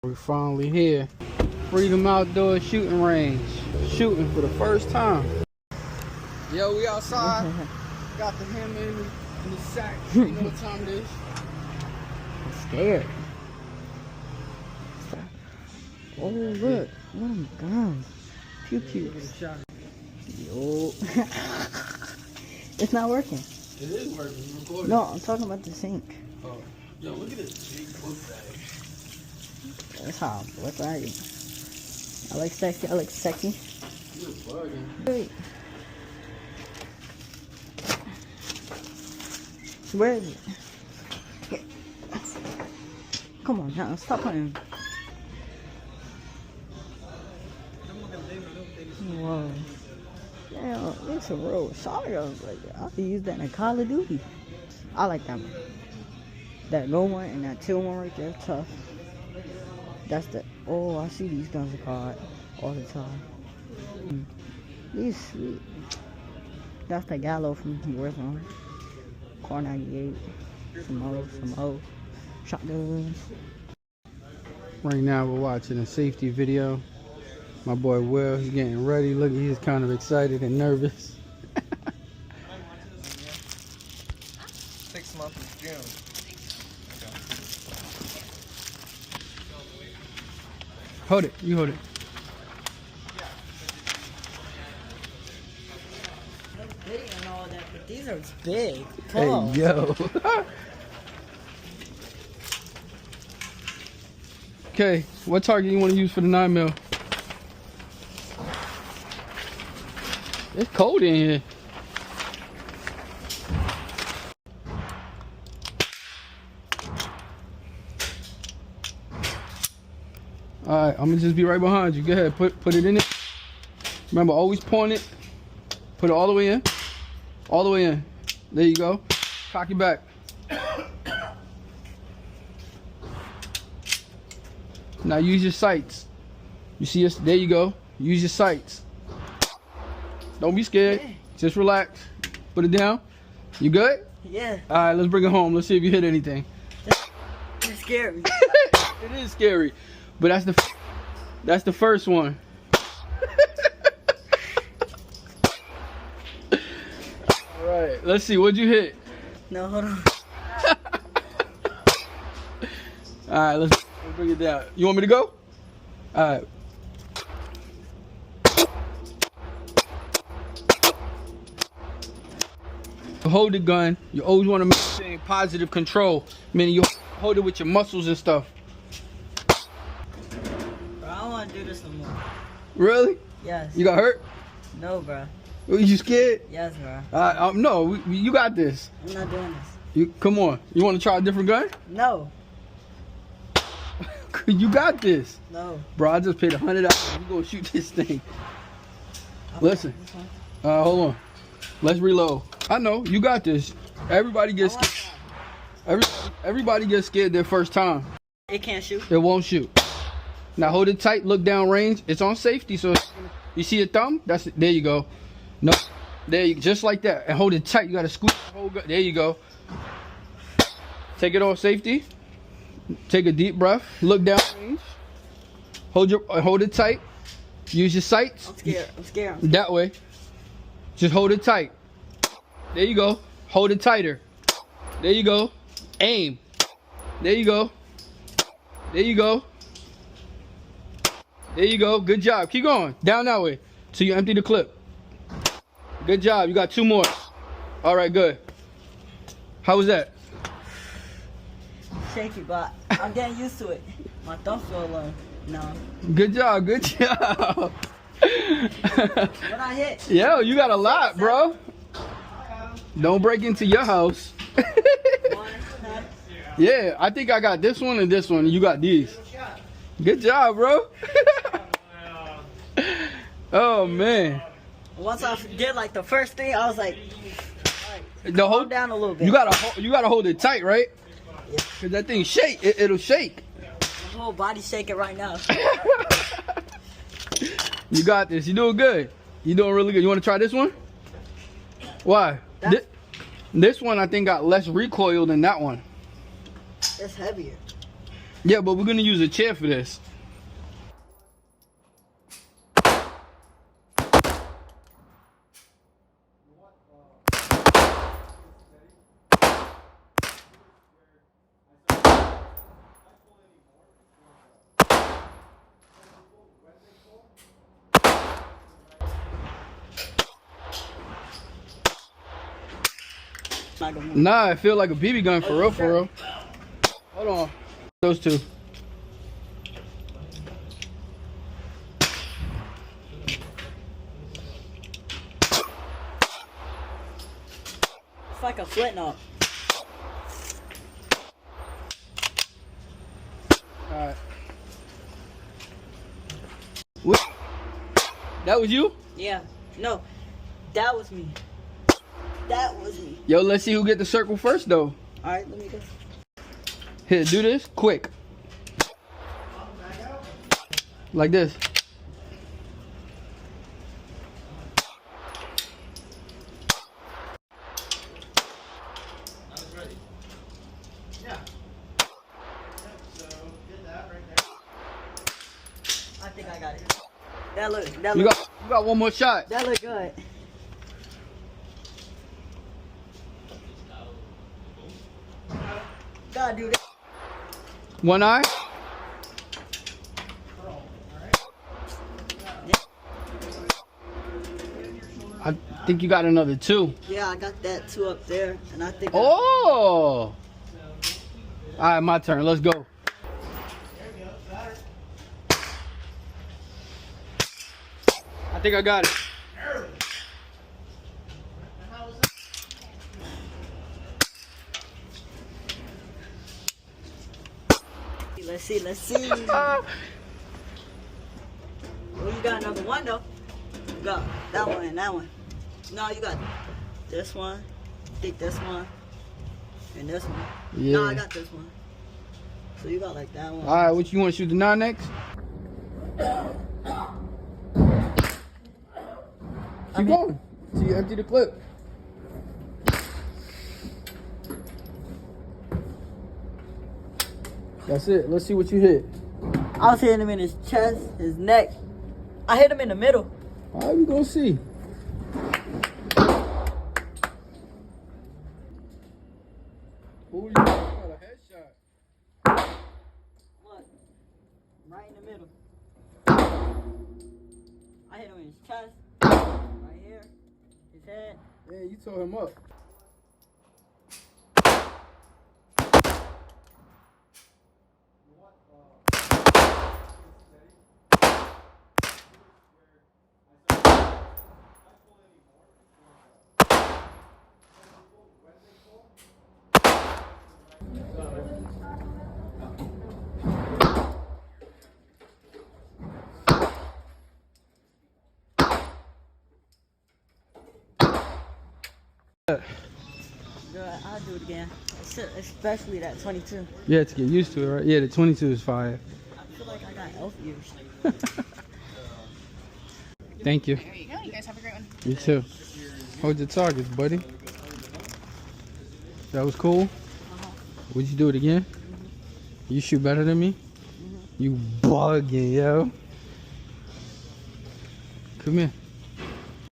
We're finally here. Freedom Outdoor Shooting Range. Shooting for the first time. Yo, we outside. Got the hammer in the sack. You know what time it is? I'm scared. Oh, look. Oh my god. Pew pew. Yo. It's not working. It is working. It's recording. No, I'm talking about the sink. Oh. Yo, look at this big book bag. That's how what's that? I like sexy. I like sexy. You're bugging. Wait. Where is it? Come on now, stop playing. Whoa. Damn, it's a real saga. Like, I could use that in Call of Duty. I like that one. That low one and that chill one right there, tough. That's the, oh, I see these guns are called all the time. These sweet. That's the Gallo from Warzone. Car 98. Some O. Shotguns. Right now we're watching a safety video. My boy Will, he's getting ready. Look, he's kind of excited and nervous. 6 months is June. Hold it, you hold it. And all that, but these are big. Hey, yo. Okay, what target you want to use for the 9mm? It's cold in here. Alright, I'm gonna just be right behind you. Go ahead, put it in it. Remember, always point it. Put it all the way in. All the way in. There you go. Cock your back. Now use your sights. You see us? There you go. Use your sights. Don't be scared. Just relax. Put it down. You good? Yeah. Alright, let's bring it home. Let's see if you hit anything. It's scary. It is scary. But that's the first one. Alright, let's see. What'd you hit? No, hold on. Alright, let's bring it down. You want me to go? Alright. Hold the gun. You always want to maintain positive control, meaning you hold it with your muscles and stuff. Bro, I don't want to do this no more. Really? Yes. You got hurt? No, bro. You scared? Yes, bro. No, you got this. I'm not doing this. You come on. You want to try a different gun? No. You got this. No. Bro, I just paid $100. You gonna shoot this thing. Listen. Hold on. Let's reload. I know, you got this. Everybody gets scared. Everybody gets scared their first time. It can't shoot? It won't shoot. Now hold it tight, look down range. It's on safety, so you see your thumb? That's it. There you go. No. There you just like that. And hold it tight. You gotta squeeze the whole gun. There you go. Take it off safety. Take a deep breath. Look down range. Hold it tight. Use your sights. I'm scared. That way. Just hold it tight. There you go. Hold it tighter. There you go. Aim. There you go. There you go. There you go. Good job. Keep going. Down that way. So you empty the clip. Good job. You got 2 more. All right, good. How was that? Shaky, but I'm getting used to it. My thumb feel low. No. Good job. Good job. What I hit? Yo, you got a lot, bro. Don't break into your house. Yeah, I think I got this one and this one. And you got these. Good job, bro. Oh man. Once I did like the first thing, I was like, Hold down a little bit. You gotta hold it tight, right? Yeah. Cause that thing shake. It'll shake. My whole body shaking right now. You got this. You doing good. You doing really good. You want to try this one? Why? This one I think got less recoil than that one. It's heavier. Yeah, but we're gonna use a chair for this. Not gonna move. Nah, I feel like a BB gun for real, for real. Hold on. Those two. It's like a flint knob. Alright. What? That was you? Yeah. No, that was me. That was me. Yo, let's see who get the circle first, though. All right, let me go. Here, do this quick. Like this. I think I got it. That look. You got one more shot. That look good. Gotta do that. One eye. I think you got another two. Yeah, I got that two up there, and I think. Oh! Alright, my turn. Let's go. I think I got it. Let's see. Oh, you got another one though. You got that one and that one. No, you got this one. I think this one. And this one. Yeah. No, I got this one. So you got like that one. Alright, what you want to shoot the 9 next? Keep going. So you empty the clip. That's it. Let's see what you hit. I was hitting him in his chest, his neck. I hit him in the middle. Alright, we gonna see. Ooh, you got a headshot. Look, right in the middle. I hit him in his chest, right here, his head. Yeah, you tore him up. Good, I'll do it again. Especially that 22. Yeah, to get used to it, right? Yeah, the 22 is fire. I feel like I got elf ears. Thank you. There you go. You guys have a great one. You too. Hold your targets, buddy. That was cool. Would you do it again? You shoot better than me? You bugging, yo. Come here.